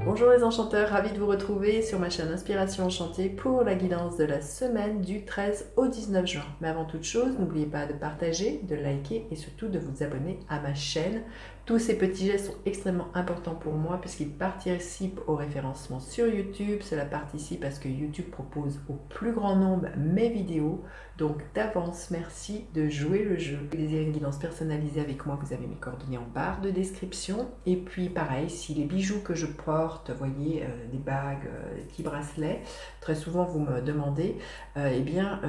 Bonjour les enchanteurs, ravi de vous retrouver sur ma chaîne Inspiration Enchantée pour la guidance de la semaine du 13 au 19 juin. Mais avant toute chose, n'oubliez pas de partager, de liker et surtout de vous abonner à ma chaîne. Tous ces petits gestes sont extrêmement importants pour moi puisqu'ils participent au référencement sur YouTube. Cela participe à ce que YouTube propose au plus grand nombre mes vidéos. Donc d'avance, merci de jouer le jeu. Si vous désirez une guidance personnalisée avec moi, vous avez mes coordonnées en barre de description. Et puis pareil, si les bijoux que je porte, vous voyez, des bagues, des petits bracelets, très souvent vous me demandez,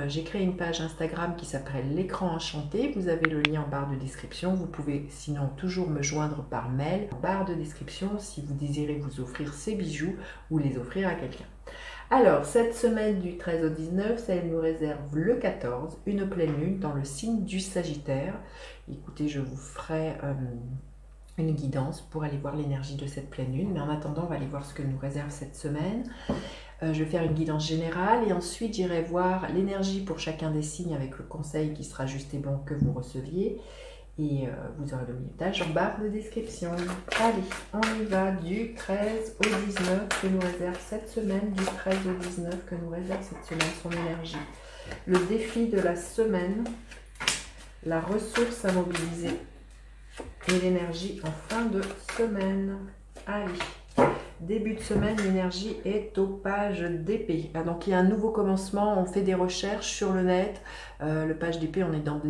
j'ai créé une page Instagram qui s'appelle l'écran enchanté. Vous avez le lien en barre de description. Vous pouvez sinon toujours me joindre par mail en barre de description si vous désirez vous offrir ces bijoux ou les offrir à quelqu'un. Alors, cette semaine du 13 au 19, ça nous réserve le 14, une pleine lune dans le signe du Sagittaire. Écoutez, je vous ferai une guidance pour aller voir l'énergie de cette pleine lune. Mais en attendant, on va aller voir ce que nous réserve cette semaine. Je vais faire une guidance générale et ensuite j'irai voir l'énergie pour chacun des signes avec le conseil qui sera juste et bon que vous receviez. Et vous aurez le minutage en barre de description. Allez, on y va du 13 au 19 que nous réserve cette semaine, du 13 au 19 que nous réserve cette semaine son énergie. Le défi de la semaine, la ressource à mobiliser et l'énergie en fin de semaine. Allez, début de semaine, l'énergie est au page d'épée. Ah, donc il y a un nouveau commencement, on fait des recherches sur le net. Le page d'épée, on est dans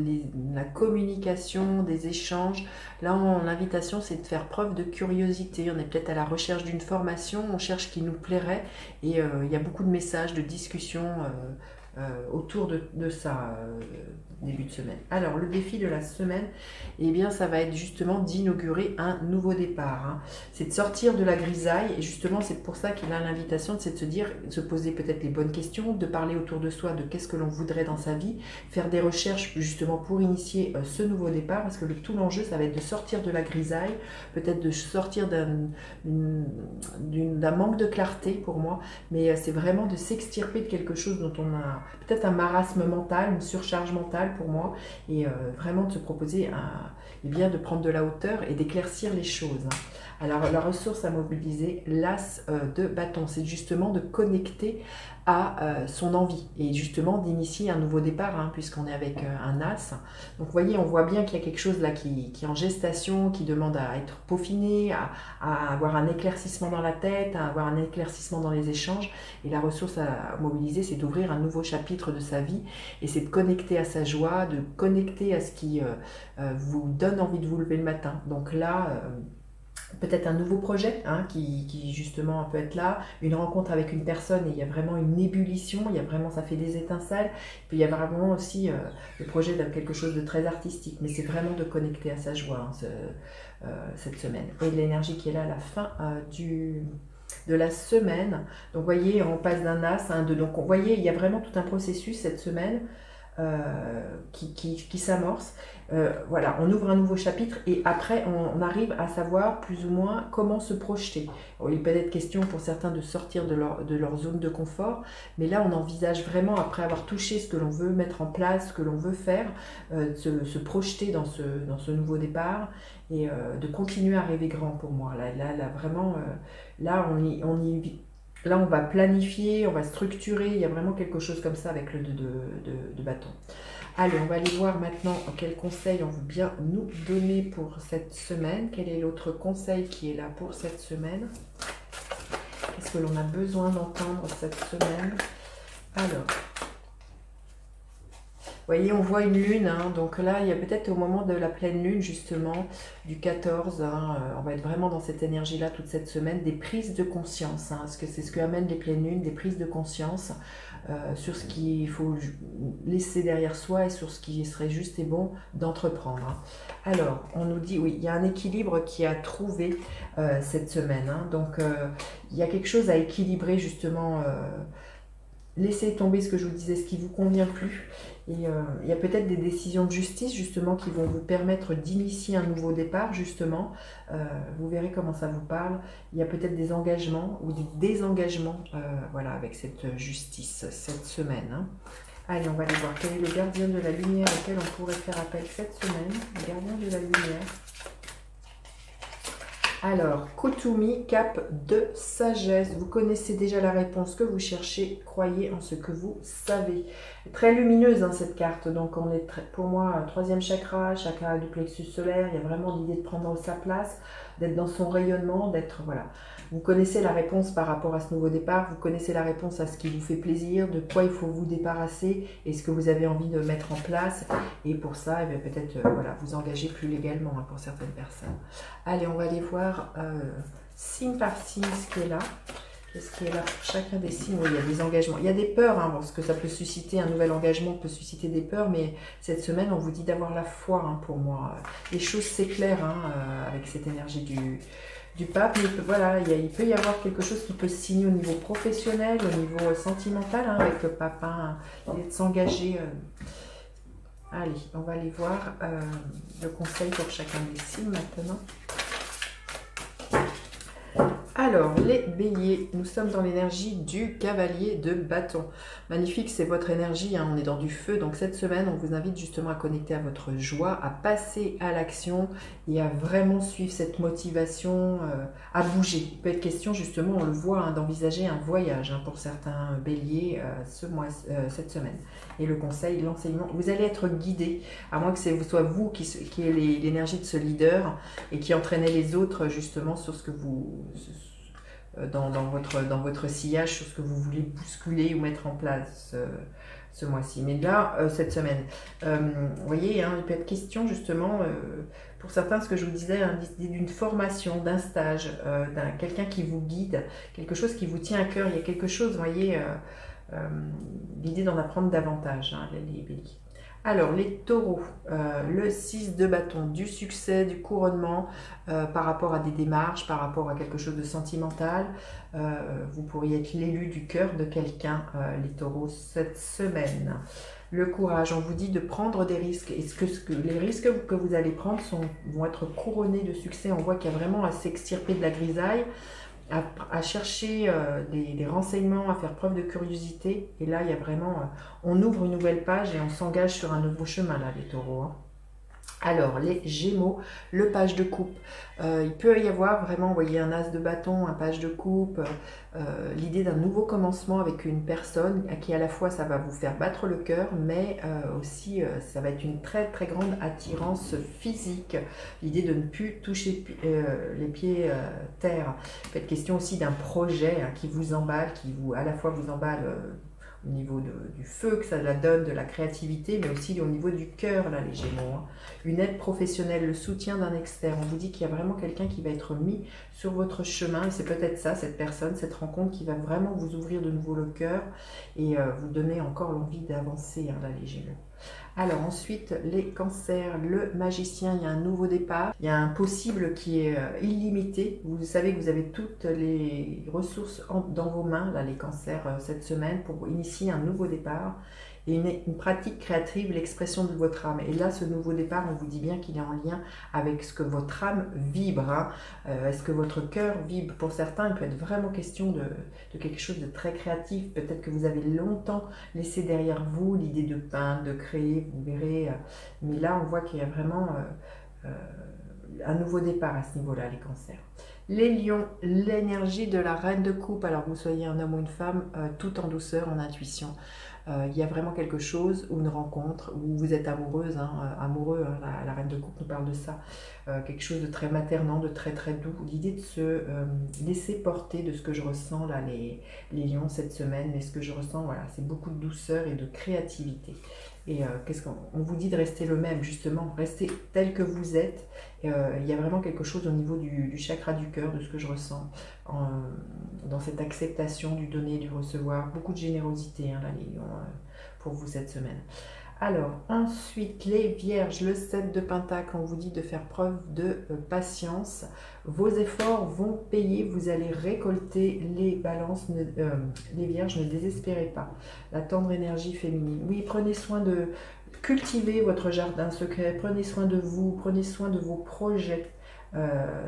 la communication, des échanges. Là, l'invitation, c'est de faire preuve de curiosité. On est peut-être à la recherche d'une formation, on cherche ce qui nous plairait. Et il y a beaucoup de messages, de discussions autour de ça, début de semaine. Alors, le défi de la semaine, eh bien, ça va être justement d'inaugurer un nouveau départ. Hein. C'est de sortir de la grisaille. Et justement, c'est pour ça qu'il a l'invitation, c'est de se dire, de se poser peut-être les bonnes questions, de parler autour de soi de qu'est-ce que l'on voudrait dans sa vie, faire des recherches justement pour initier ce nouveau départ, parce que tout l'enjeu, ça va être de sortir de la grisaille, peut-être de sortir d'un manque de clarté pour moi, mais c'est vraiment de s'extirper de quelque chose dont on a peut-être un marasme mental, une surcharge mentale pour moi, et vraiment de se proposer de prendre de la hauteur et d'éclaircir les choses. Hein. Alors la ressource à mobiliser, l'as de bâton, c'est justement de connecter à son envie et justement d'initier un nouveau départ, hein, puisqu'on est avec un as. Donc vous voyez, on voit bien qu'il y a quelque chose là qui est en gestation, qui demande à être peaufiné, à avoir un éclaircissement dans la tête, à avoir un éclaircissement dans les échanges. Et la ressource à mobiliser, c'est d'ouvrir un nouveau chapitre de sa vie et c'est de connecter à sa joie, de connecter à ce qui vous donne envie de vous lever le matin. Donc là, peut-être un nouveau projet hein, qui justement peut être là, une rencontre avec une personne et il y a vraiment une ébullition, il y a vraiment, ça fait des étincelles, puis il y a vraiment aussi le projet de quelque chose de très artistique, mais c'est vraiment de connecter à sa joie hein, cette semaine. Et l'énergie qui est là à la fin de la semaine, donc vous voyez, on passe d'un as à un 2, donc vous voyez, il y a vraiment tout un processus cette semaine qui s'amorce. Voilà, on ouvre un nouveau chapitre et après on arrive à savoir plus ou moins comment se projeter. Il peut être question pour certains de sortir de leur zone de confort, mais là on envisage vraiment, après avoir touché ce que l'on veut mettre en place, ce que l'on veut faire, se projeter dans ce nouveau départ et de continuer à rêver grand pour moi. Là vraiment, là là, on va planifier, on va structurer, il y a vraiment quelque chose comme ça avec le 2 de bâton. Allez, on va aller voir maintenant quel conseil on veut bien nous donner pour cette semaine. Quel est l'autre conseil qui est là pour cette semaine? Qu'est-ce que l'on a besoin d'entendre cette semaine? Alors, vous voyez, on voit une lune, hein, donc là, il y a peut-être au moment de la pleine lune, justement, du 14, hein, on va être vraiment dans cette énergie-là toute cette semaine, des prises de conscience, hein, parce que c'est ce que amènent les pleines lunes, des prises de conscience sur ce qu'il faut laisser derrière soi et sur ce qui serait juste et bon d'entreprendre. Hein. Alors, on nous dit, oui, il y a un équilibre qui a trouvé cette semaine, hein, donc il y a quelque chose à équilibrer, justement, laissez tomber ce que je vous disais, ce qui ne vous convient plus. Et il y a peut-être des décisions de justice justement qui vont vous permettre d'initier un nouveau départ justement. Vous verrez comment ça vous parle. Il y a peut-être des engagements ou des désengagements voilà, avec cette justice cette semaine. Hein. Allez, on va aller voir quel est le gardien de la lumière auquel on pourrait faire appel cette semaine. Le gardien de la lumière. Alors, Kutumi, cape de sagesse. Vous connaissez déjà la réponse que vous cherchez. Croyez en ce que vous savez. Très lumineuse hein, cette carte. Donc, on est pour moi, troisième chakra, chakra du plexus solaire. Il y a vraiment l'idée de prendre sa place, d'être dans son rayonnement, d'être... Voilà. Vous connaissez la réponse par rapport à ce nouveau départ. Vous connaissez la réponse à ce qui vous fait plaisir, de quoi il faut vous débarrasser et ce que vous avez envie de mettre en place. Et pour ça, eh peut-être voilà, vous engager plus légalement hein, pour certaines personnes. Allez, on va aller voir signe par signe ce qui est là. Qu'est-ce qui est là pour chacun des signes? Oui, il y a des engagements. Il y a des peurs, hein, parce que ça peut susciter, un nouvel engagement peut susciter des peurs, mais cette semaine, on vous dit d'avoir la foi hein, pour moi. Les choses s'éclairent hein, avec cette énergie du pape. Mais voilà, il peut y avoir quelque chose qui peut se signer au niveau professionnel, au niveau sentimental, hein, avec le pape, hein, et de s'engager. Allez, on va aller voir le conseil pour chacun des signes maintenant. Alors, les béliers, nous sommes dans l'énergie du cavalier de bâton. Magnifique, c'est votre énergie, hein, on est dans du feu. Donc cette semaine, on vous invite justement à connecter à votre joie, à passer à l'action et à vraiment suivre cette motivation, à bouger. Il peut être question justement, on le voit, hein, d'envisager un voyage hein, pour certains béliers cette semaine. Et le conseil, l'enseignement, vous allez être guidé, à moins que ce soit vous qui ayez l'énergie de ce leader et qui entraînez les autres justement sur ce que vous... Dans votre sillage, sur ce que vous voulez bousculer ou mettre en place ce mois-ci. Mais là, cette semaine, vous voyez, hein, il peut être question justement, pour certains, ce que je vous disais, hein, d'une formation, d'un stage, quelqu'un qui vous guide, quelque chose qui vous tient à cœur. Il y a quelque chose, vous voyez, l'idée d'en apprendre davantage, hein, les béliers. Alors, les taureaux, le 6 de bâton, du succès, du couronnement par rapport à des démarches, par rapport à quelque chose de sentimental. Vous pourriez être l'élu du cœur de quelqu'un, les taureaux, cette semaine. Le courage, on vous dit de prendre des risques. Est-ce que les risques que vous allez prendre vont être couronnés de succès? On voit qu'il y a vraiment à s'extirper de la grisaille, à chercher des renseignements, à faire preuve de curiosité. Et là, il y a vraiment... on ouvre une nouvelle page et on s'engage sur un nouveau chemin, là, les taureaux. Hein. Alors, les gémeaux, le page de coupe. Il peut y avoir vraiment, vous voyez, un as de bâton, un page de coupe, l'idée d'un nouveau commencement avec une personne à qui à la fois ça va vous faire battre le cœur, mais aussi ça va être une très très grande attirance physique. L'idée de ne plus toucher les pieds terre. Il peut être question aussi d'un projet hein, qui vous emballe, qui vous à la fois vous emballe au niveau du feu que ça la donne, de la créativité, mais aussi au niveau du cœur, là, les Gémeaux. Hein. Une aide professionnelle, le soutien d'un expert. On vous dit qu'il y a vraiment quelqu'un qui va être mis sur votre chemin, et c'est peut-être ça, cette personne, cette rencontre qui va vraiment vous ouvrir de nouveau le cœur et vous donner encore l'envie d'avancer, hein, là, les Gémeaux. Alors ensuite, les cancers, le magicien, il y a un nouveau départ, il y a un possible qui est illimité. Vous savez que vous avez toutes les ressources dans vos mains, là, les cancers, cette semaine, pour initier un nouveau départ. Et une pratique créative, l'expression de votre âme. Et là, ce nouveau départ, on vous dit bien qu'il est en lien avec ce que votre âme vibre. Hein. Est-ce que votre cœur vibre? Pour certains, il peut être vraiment question de quelque chose de très créatif. Peut-être que vous avez longtemps laissé derrière vous l'idée de peindre, de créer, vous verrez. Mais là, on voit qu'il y a vraiment un nouveau départ à ce niveau-là, les cancers. Les lions, l'énergie de la reine de coupe. Alors, vous soyez un homme ou une femme, tout en douceur, en intuition. Il y a vraiment quelque chose, ou une rencontre, où vous êtes amoureuse, hein, amoureux, hein, la reine de coupe nous parle de ça, quelque chose de très maternant, de très très doux, l'idée de se laisser porter de ce que je ressens là, les lions cette semaine, mais ce que je ressens, voilà, c'est beaucoup de douceur et de créativité. Et qu'est-ce qu'on vous dit de rester le même, justement, rester tel que vous êtes. Il y a vraiment quelque chose au niveau du chakra du cœur, de ce que je ressens, dans cette acceptation du donner, du recevoir. Beaucoup de générosité, hein, là, les lions, pour vous cette semaine. Alors, ensuite, les vierges, le 7 de Pentacle, on vous dit de faire preuve de patience. Vos efforts vont payer, vous allez récolter les balances. Les vierges, ne désespérez pas. La tendre énergie féminine. Oui, prenez soin de cultiver votre jardin secret, prenez soin de vous, prenez soin de vos projets.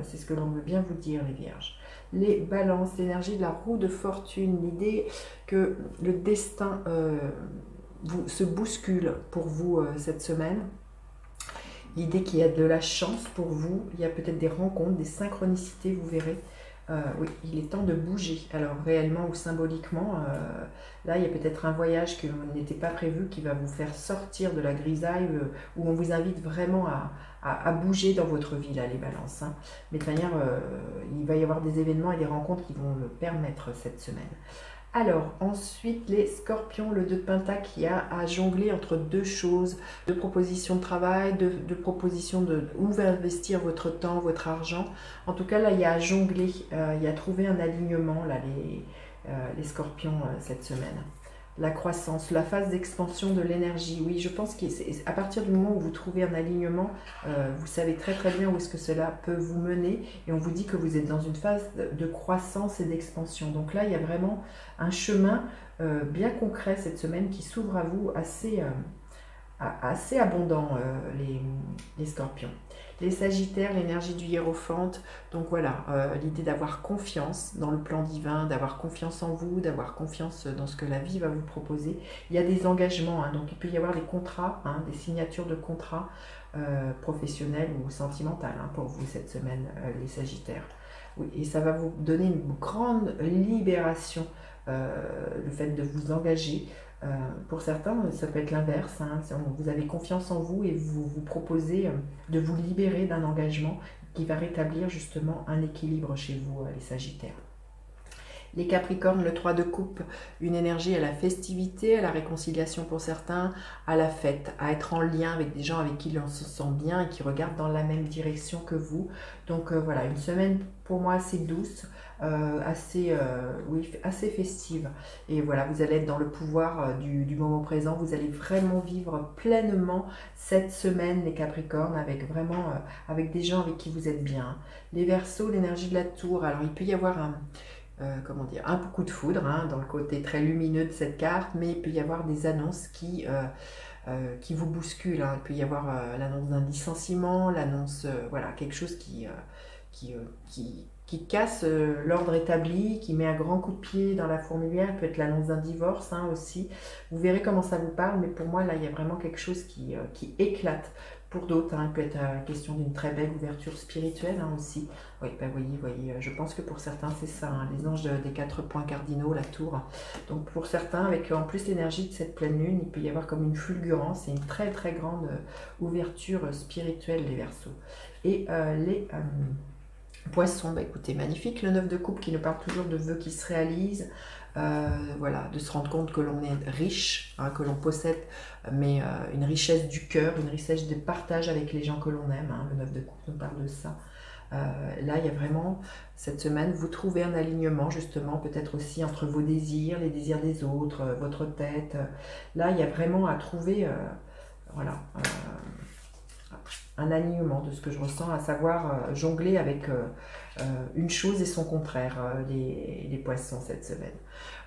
C'est ce que l'on veut bien vous dire, les vierges. Les balances, l'énergie de la roue de fortune, l'idée que le destin... se bouscule pour vous cette semaine. l'idée qu'il y a de la chance pour vous, il y a peut-être des rencontres, des synchronicités, vous verrez. Oui, il est temps de bouger. Alors réellement ou symboliquement, là il y a peut-être un voyage que vous n'était pas prévu qui va vous faire sortir de la grisaille, où on vous invite vraiment à bouger dans votre vie, là, les balances. Hein. Mais de manière, il va y avoir des événements et des rencontres qui vont le permettre cette semaine. Alors, ensuite, les scorpions, le 2 de Pentacle, qui a à jongler entre deux choses, deux propositions de travail, deux propositions de où va investir votre temps, votre argent. En tout cas, là, il y a à jongler, il y a à trouver un alignement, là, les scorpions, cette semaine. La croissance, la phase d'expansion de l'énergie. Oui, je pense qu'à partir du moment où vous trouvez un alignement, vous savez très très bien où est-ce que cela peut vous mener. Et on vous dit que vous êtes dans une phase de croissance et d'expansion. Donc là, il y a vraiment un chemin bien concret cette semaine qui s'ouvre à vous assez abondant, les scorpions. Les sagittaires, l'énergie du hiérophante, donc voilà, l'idée d'avoir confiance dans le plan divin, d'avoir confiance en vous, d'avoir confiance dans ce que la vie va vous proposer. Il y a des engagements, hein, donc il peut y avoir des contrats, hein, des signatures de contrats professionnels ou sentimentales, hein, pour vous cette semaine, les sagittaires. Oui, et ça va vous donner une grande libération, le fait de vous engager. Pour certains, ça peut être l'inverse. Hein. Vous avez confiance en vous et vous vous proposez de vous libérer d'un engagement qui va rétablir justement un équilibre chez vous, les Sagittaires. Les Capricornes, le 3 de coupe, une énergie à la festivité, à la réconciliation pour certains, à la fête, à être en lien avec des gens avec qui l'on se sent bien et qui regardent dans la même direction que vous. Donc voilà, une semaine pour moi assez douce, oui, assez festive. Et voilà, vous allez être dans le pouvoir du moment présent. Vous allez vraiment vivre pleinement cette semaine, les Capricornes, avec vraiment avec des gens avec qui vous êtes bien. Les Verseaux, l'énergie de la tour. Alors il peut y avoir comment dire, un coup de foudre, hein, dans le côté très lumineux de cette carte, mais il peut y avoir des annonces qui vous bousculent. Hein. Il peut y avoir l'annonce d'un licenciement, l'annonce, voilà, quelque chose qui casse l'ordre établi, qui met un grand coup de pied dans la fourmilière. Il peut être l'annonce d'un divorce, hein, aussi. Vous verrez comment ça vous parle, mais pour moi, là, il y a vraiment quelque chose qui éclate. Pour d'autres, hein, il peut être question d'une très belle ouverture spirituelle, hein, aussi. Oui, ben voyez, je pense que pour certains, c'est ça, hein, les anges des 4 points cardinaux, la tour. Donc pour certains, avec en plus l'énergie de cette pleine lune, il peut y avoir comme une fulgurance et une très très grande ouverture spirituelle, les Verseaux. Et les Poissons, bah écoutez, magnifique, le 9 de coupe qui nous parle toujours de vœux qui se réalisent, voilà, de se rendre compte que l'on est riche, hein, que l'on possède, mais une richesse du cœur, une richesse de partage avec les gens que l'on aime, hein, le 9 de coupe nous parle de ça. Là, il y a vraiment, cette semaine, vous trouvez un alignement, justement, peut-être aussi entre vos désirs, les désirs des autres, votre tête. Là, il y a vraiment à trouver, voilà, un alignement de ce que je ressens, à savoir jongler avec une chose et son contraire, les poissons cette semaine.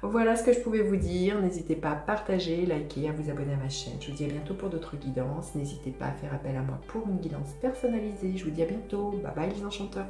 Voilà ce que je pouvais vous dire. N'hésitez pas à partager, liker, à vous abonner à ma chaîne. Je vous dis à bientôt pour d'autres guidances. N'hésitez pas à faire appel à moi pour une guidance personnalisée. Je vous dis à bientôt. Bye bye les enchanteurs.